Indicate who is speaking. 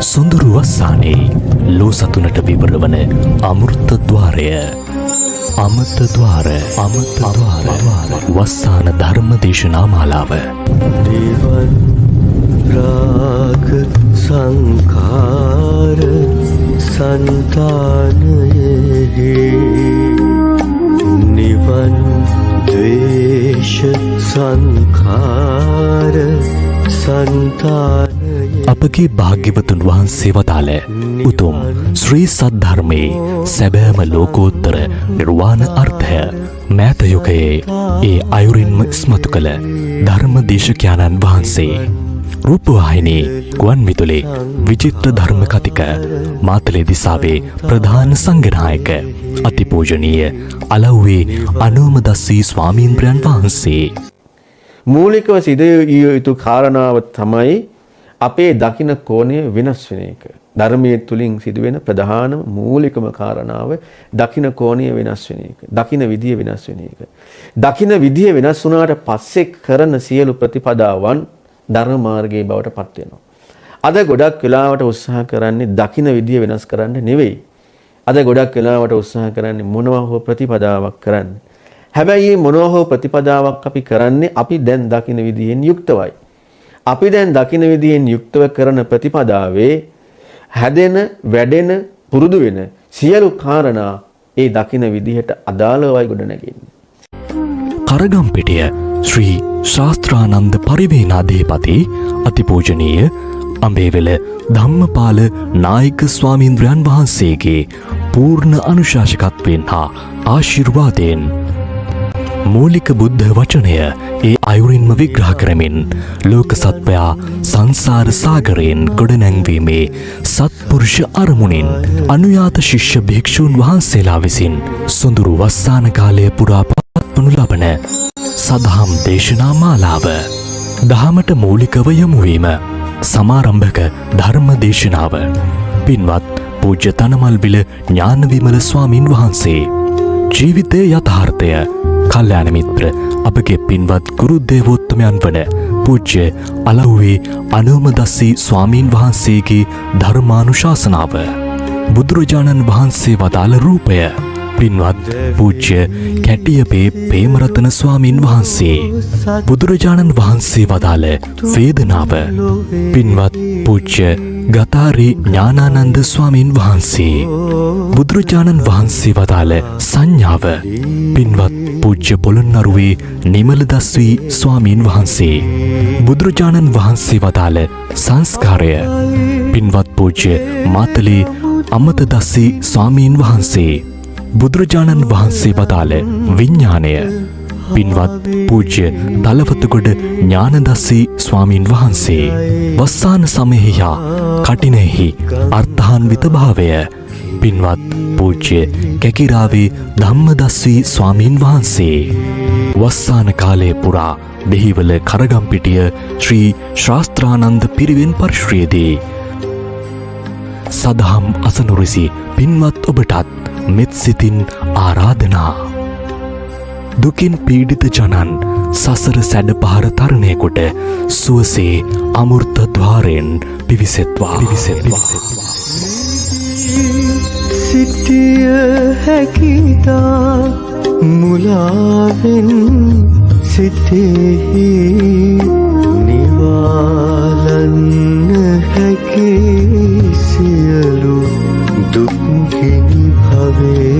Speaker 1: සොඳුරු වස්සානේ ලෝ සතුනට විවර වන අමෘත ద్వාරය අමත ద్వාර වස්සාන ධර්ම දේශනා මාලාව
Speaker 2: නිවන් රාග සංඛාර සංතානයෙහි නිවන් ද්වේෂ සංඛාර සංතාන
Speaker 1: අපගේ භාග්‍යවතුන් වහන්සේ වදාළ උතුම් ශ්‍රී සද්ධර්මයේ සැබෑම ලෝකෝත්තර නිර්වාණ අර්ථය මෑත යුගයේ ඒ අයුරින්ම ඉස්මතු කළ ධර්ම දේශකයන්න් වහන්සේ රූපවාහිනී ගුවන් විදුලි විචිත්‍ර ධර්ම කතික මාතලේ දිසාවේ ප්‍රධාන සංඝනායක අතිපූජනීය අලව්වේ අනුමදස්සී ස්වාමීන්ද්‍රයන් වහන්සේ
Speaker 3: මූලිකව සිදු යුතු කාරණාව තමයි අපේ දකින කෝණය වෙනස් වෙන එක. ධර්මයේ තුලින් සිදුවෙන ප්‍රධාන මූලිකම කාරණාව දකින කෝණය වෙනස් වෙන එක. දකින විදිය වෙනස් වෙන එක. දකින විදිය වෙනස් වුණාට පස්සේ කරන සියලු ප්‍රතිපදාවන් ධර්ම මාර්ගයේ බවට පත් වෙනවා. අද ගොඩක් වෙලාවට උත්සාහ කරන්නේ දකින විදිය වෙනස් කරන්න නෙවෙයි. අද ගොඩක් වෙලාවට උත්සාහ කරන්නේ මොනවා හෝ ප්‍රතිපදාවක් කරන්න. හැබැයි මොනවා හෝ ප්‍රතිපදාවක් අපි කරන්නේ අපි දැන් දකින විදියෙන් යුක්තවයි. අපි දැන් දකින විදියෙන් යුක්තව කරන ප්‍රතිපදාවේ හැදෙන, වැඩෙන, පුරුදු වෙන සියලු කාරණා ඒ දකින විදිහට අදාළවයි ගොඩනැගෙන්නේ.
Speaker 1: කරගම්පිටිය ශ්‍රී ශාස්ත්‍රානන්ද පරිවේනාධිපති අතිපූජනීය අඹේවැල ධම්මපාල නායක ස්වාමීන්ද්‍රයන් වහන්සේගේ පූර්ණ අනුශාසකත්වයෙන් හා ආශිර්වාදයෙන් මූලික බුද්ධ වචනය ඒ අයුරින්ම විග්‍රහ කරමින් ලෝක සත්වයා සංසාර සාගරයෙන් ගොඩනැංවීමේ සත්පුරුෂ අරමුණින් අනුයාත ශිෂ්‍ය භික්ෂූන් වහන්සේලා විසින් සොඳුරු වස්සාන කාලය පුරා පවත්වනු ලබන සදහම් දේශනා මාලාව දහමට මූලිකව යොමුවීම සමාරම්භක ධර්ම දේශනාව පින්වත් පූජ්‍ය තනමල්විල ඥානවිමල ස්වාමින් වහන්සේ ජීවිතයේ යථාර්ථය කල්යාණ මිත්‍ර අපගේ පින්වත් ගුරු දේවෝත්තමයන් වන පූජ්‍ය අලව්වේ අනුමදස්සී ස්වාමීන් වහන්සේගේ ධර්මානුශාසනාව බුදුරජාණන් වහන්සේ වදාළ රූපය පින්වත් පූජ්‍ය කැටියපේ පේමරතන ස්වාමීන් වහන්සේ බුදුරජාණන් වහන්සේ වදාළ වේදනාව පින්වත් පූජ්‍ය ගතාරි ඥානානන්ද ස්වාමීන් වහන්සේ බුදුරජාණන් වහන්සේ වදාළ සංඥාව පින්වත් පූජ්‍ය පොළොන්නරුවේ නිමලදස්වී ස්වාමීන් වහන්සේ බුදුරජාණන් වහන්සේ වදාළ සංස්කාරය පින්වත් පූජ්‍ය මාතලේ අමතදස්සී ස්වාමීන් වහන්සේ බුදුරජාණන් වහන්සේ වදාළ විඥාණය පින්වත් පූජ්‍ය තලවතුගොඩ ඥානදස්සී ස්වාමීන් වහන්සේ වස්සාන සමයෙහි හා කටිනෙහි අර්ථාන්විත භාවය පින්වත් පූජ්‍ය කැකිරාවේ ධම්මදස්සී ස්වාමීන් වහන්සේ වස්සාන කාලය පුරා දෙහිවල කරගම්පිටිය ශ්‍රී ශාස්ත්‍රානන්ද පිරිවෙන් පරිශ්‍රයේදී සදහම් අසනුරිසි පින්වත් ඔබටත් මෙත් සිතින් ආරාධනා දුකින් පීඩිත ජනන් සසර සැඩ පහර තරණය කොට සුවසේ අමෘත ద్వාරයෙන් පිවිසෙත්වා
Speaker 2: සිටිය හැකිතා මුලාවෙන් සිටෙහි නිවාලන්න හැකි සියලු දුක්ඛිනි භවේ